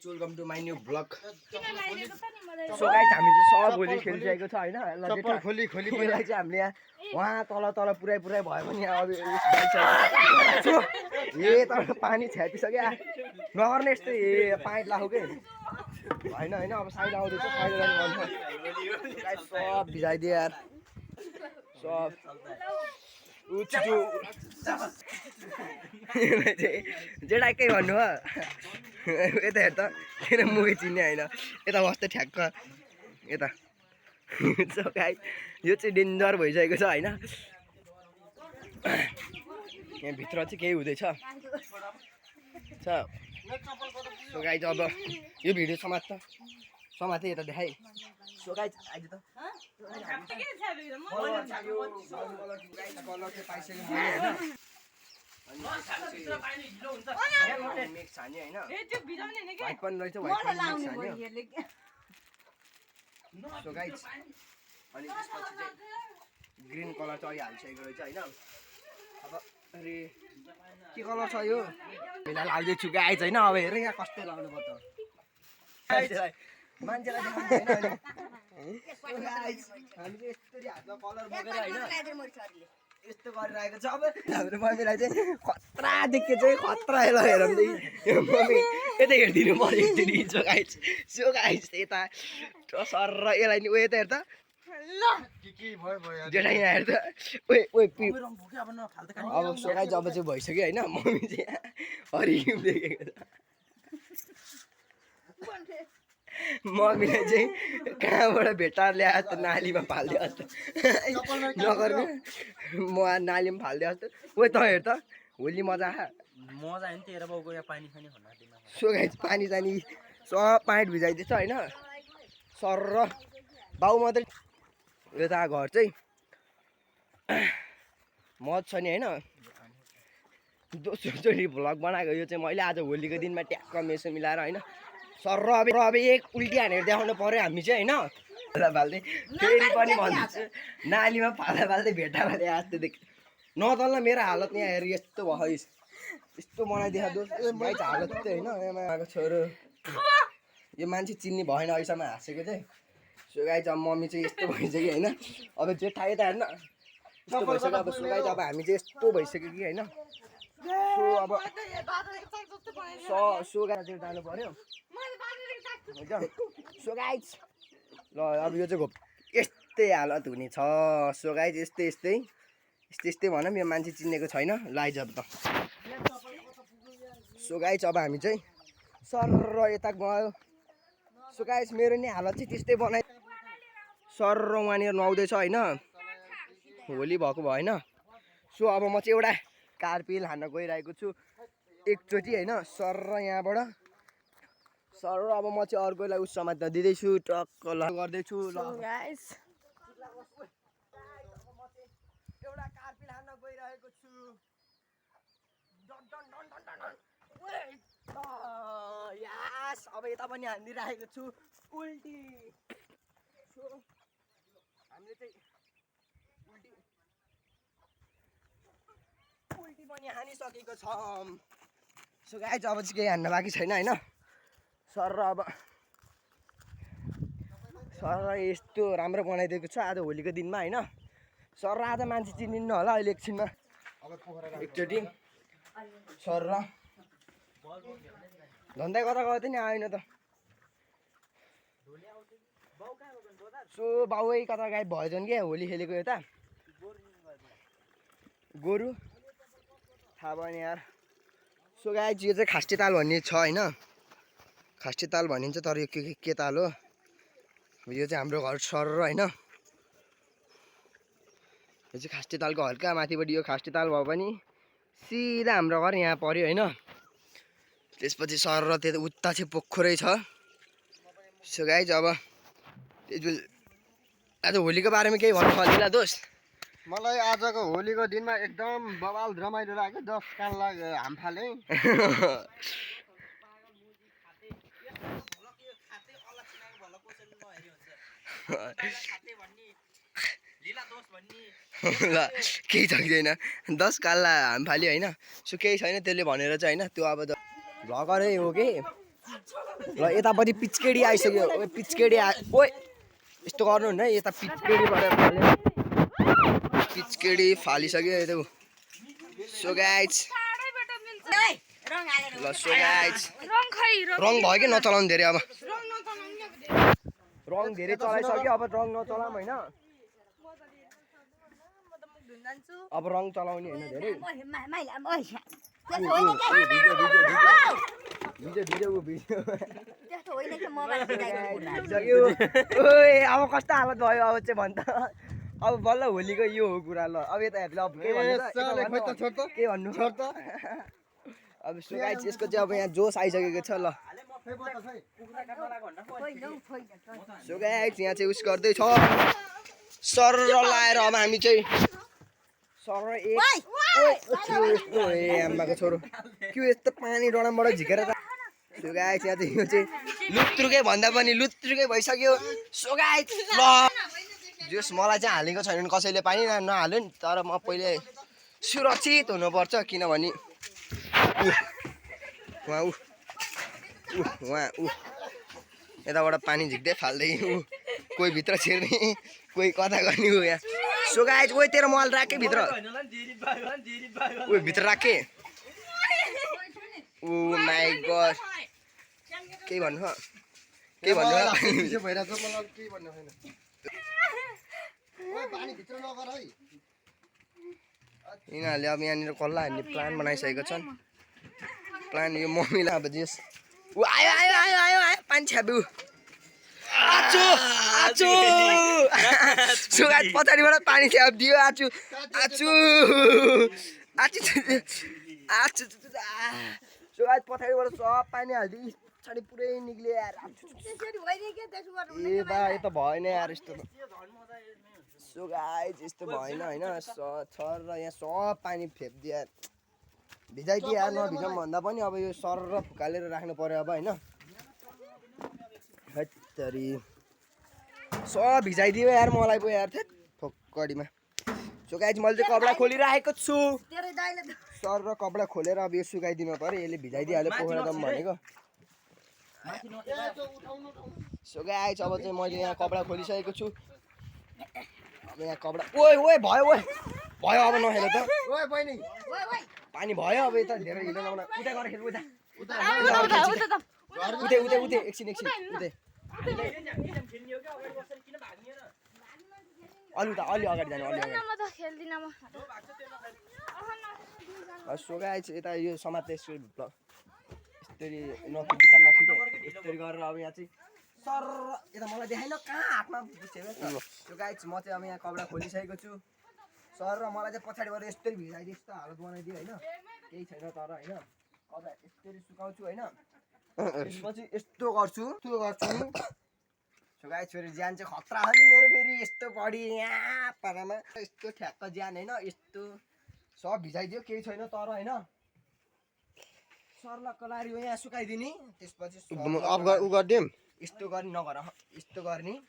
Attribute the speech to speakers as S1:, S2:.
S1: Welcome to my new blog. So guys हामी चाहिँ सब होली खेलिसकेको छ हैन।
S2: चप्पल खोली खोली
S1: पहिला चाहिँ हामीले यहाँ वहाँ तल तल पुरै भयो भने अब ए तर पानी छ्यापिसक्यो नगर्ने यस्तै पाइट लाग्यो के हैन हैन। अब साइड आउँदैछ साइड गर्नु गाइस सब भिजाइदियो यार सब जेडा के भन्नु हो यता हेर त किन मुखै चिन्ने होइन यता बस्दै ठ्याक्क यता। सो गाइस यो चाहिँ डेन्जर भइसकेको छ होइन। यहाँभित्र चाहिँ केही हुँदैछ। सो गाइस अब यो भिडियो समाते यता देखाइ। सो गाइस आज त सो गाइस अनि त्यसपछि चाहिँ ग्रिन कलर चाहिँ हालिसकेको रहेछ होइन। अब अरे के कलर छ यो पहिला लाग्दैछु गाइस होइन। अब हेर यहाँ कस्तो लाउनु पर्छ मान्छेलाई देखाउनु होइन। हामीले यस्तरी हातमा कलर बोकेर होइन यस्तो गरिरहेको छ। अब हाम्रो मम्मीलाई चाहिँ खतरा देख्यो चाहिँ खतरा हेर हेरौँ मम्मी यता हेरिदिनु पर्यो एकचोटि। सो गाइस यता सर र यसलाई नि यता हेर त जेठा यहाँ हेर त अब सो गाइस अब चाहिँ भइसक्यो होइन। मम्मी चाहिँ हरिम देखेको छ। मम्मीले चाहिँ कहाँबाट भेटाएर ल्याए त नालीमा फालिदियो जस्तो नगर्नु म नालीमा फालिदियो जस्तो। ओइ त हेर त होली मजा
S2: मजा नि तेरो बाउको यहाँ पानी खाने भन्नु।
S1: सो गाइस पानी जानी सब पाइट भिजाइदिएछ होइन। सर र बाउ मात्रै यता घर चाहिँ मज छ नि होइन। दोस्रोचोटि भ्लग बनाएको यो चाहिँ मैले आज होलीको दिनमा ट्याक्क मेसो मिलाएर होइन। सर र अब एक उल्टी हानेर देखाउनु पऱ्यो हामी चाहिँ होइन। फाल्दै फेरि पनि भन्दैछु नालीमा फाल्दै भेटाएर ल्याए जस्तो देख्यो। नतल मेरो हालत यहाँ हेर यस्तो भयो यस्तो बनाइदिएको दोस्त गाइस हालत चाहिँ होइन। आएको छोरो यो मान्छे चिन्ने भएन अहिलेसम्म हाँसेको चाहिँ। सो गाइस अब मम्मी चाहिँ यस्तो भइसक्यो होइन। अब जेठा यता हेर्न यस्तो भइसक्यो। अब सो गाइस अब हामी चाहिँ यस्तो भइसक्यो कि होइन। सो अब सो गाइस जानु पर्यो। सो गाइस ल अब यो चाहिँ यस्तै हालत हुने छ। सो गाइस यस्तै भनौँ यो मान्छे चिनेको छैन लाइज अब त। सो गाइस अब हामी चाहिँ सर र यता गयो। सो गाइस मेरो नि हालत चाहिँ त्यस्तै बनाइ सर र वहाँनिर नुहाउँदैछ होइन होली भएको भएन। सो अब म चाहिँ एउटा कारपिल हान्न गइरहेको छु एकचोटि होइन। सर र यहाँबाट सर अब म चाहिँ अर्कोलाई उस समात्न दिँदैछु टक्क ल गर्दैछु ल गाइस। एउटा कारपिल हान्न गइरहेको छु। यास अब यता पनि हानिदिइरहेको छु उल्टी। सो हामीले चाहिँ उल्टी पनि हानिसकेको छौँ। सो गाइस अब चाहिँ केही हान्न बाँकी छैन होइन। सर अब सर यस्तो राम्रो बनाइदिएको छ आज होलीको दिनमा होइन। सर आज मान्छे चिनिन्न होला अहिले एकछिनमा एकचोटि सर र धन्दा कता गएको थियो नि आएन त। सो बाउै कता गायब भएछन् क्या होली खेलेको यता गोरु थाहा भएन यार। सो गाइस यो चाहिँ खास्टे ताल भन्ने छ होइन। खास्टे ताल भनिन्छ तर यो के ताल हो यो चाहिँ हाम्रो घर सर होइन। यो चाहिँ खास्टे तालको हल्का माथिपट्टि यो खास्टे ताल भयो भने सिधा हाम्रो घर यहाँ पऱ्यो होइन। त्यसपछि सर र त्यो उता चाहिँ पोखरै छ। सो गाइस अब आज होलीको बारेमा केही भन्नु पर्दैन दोस्त।
S2: मलाई आजको होलीको दिनमा एकदम बवाल रमाइलो लाग्यो। 10 कान लाग्यो हाम फाले। ल केही छैन 10 काललाई हाम फाल्यो होइन। सो केही छैन त्यसले भनेर चाहिँ होइन त्यो अब त भ्लगरै हो कि
S1: ल यतापट्टि पिचकेडी आइसक्यो ओए पिचकेडी ओए यस्तो गर्नु न यता पिचकेडीबाट पिचकेडी फालिसक्यो यता सो गाइज ल सो गाइज रङ भयो कि नचलाउनु धेरै अब रङ धेरै चलाइसक्यो अब रङ नचलाऊँ होइन अब रङ चलाउने होइन धेरै अब कस्तो हालत भयो अब चाहिँ भन् त अब बल्ल होलीको यो हो कुरा ल अब यता हेर्दा अब के भन्नु अब सुगाइज यसको चाहिँ अब यहाँ जोस आइसकेको छ ल सुगाइज यहाँ चाहिँ उस गर्दैछ सर लाएर अब हामी चाहिँ सर आमाको छोरो के यस्तो पानी डडामबाट झिकेर सुगाइज यहाँ चाहिँ यो चाहिँ लुत्रुकै भन्दा पनि लुत्रुकै भइसक्यो सुगाइज ल जोस मलाई चाहिँ हालेको छैन भने कसैले पानी नहाल्यो नि तर म पहिले सुरक्षित हुनुपर्छ किनभने उहाँ यताबाट पानी झिक्दै फाल्दै कोही भित्र छिर्ने कोही कता गर्ने हो यहाँ सो गाइज ओइ तेरो मोबाइल राखे भित्र ओ भित्र राखे ओ माई गॉड के भन्नु यिनीहरूले अब यहाँनिर कल्ला हान्ने प्लान बनाइसकेको छन् प्लान यो मम्मीलाई अब जेस ऊ आयो आयो आयो आयो आयो पानी छ्यापु आचु आचु सुगाज पछाडिबाट पानी छ्यापिदियो आचु आचु आचु आचु सुगाज पछाडिबाट सब पानी हालिदियो पछाडि पुरै निक्लियो यार ए बा यो त भएन यार यस्तो सुगाज यस्तो भएन होइन सर र यहाँ सब पानी फेप्दियो यार भिजाइदियो यार नभिजाउँ भन्दा पनि अब यो सर र फुकालेर राख्नु पर्यो अब होइन हैतरी सब भिजाइदियो यार मलाई पो यार फोक्कडीमा सो गाइज मैले चाहिँ कपडा खोलिराखेको छु सर र कपडा खोलेर अब यो सुकाइदिनु पर्यो यसले भिजाइदिइहाल्यो पोखरा दम भनेको सो गाइज अब चाहिँ मैले यहाँ कपडा खोलिसकेको छु अब यहाँ कपडा ओए ओए भयो अब नखेल त पानी भयो अब यता धेरै हिँड्न नहुन उता गएर खेल उतै एकछिन उतै अलि अगाडि जानु सो गाइज यता यो समाते यस्तरी बिचारमा यस्तरी गरेर अब यहाँ चाहिँ सर यता मलाई देखाइन कहाँ हातमा सो गाइज म चाहिँ अब यहाँ कपडा खोलिसकेको छु सर र मलाई चाहिँ पछाडिबाट यस्तरी भिजाइदियो यस्तो हालत बनाइदियो होइन केही छैन तर होइन कपडा यस्तरी सुकाउँछु होइन त्यसपछि यस्तो गर्छु सो गाइज फेरि ज्यान चाहिँ खतरा हो नि मेरो फेरि यस्तो बढी यहाँ पारामा यस्तो ठ्याक्क ज्यान होइन यस्तो सब भिजाइदियो केही छैन तर होइन सरलक्क लारी यहाँ सुकाइदिने त्यसपछि यस्तो गर्ने नगर यस्तो गर्ने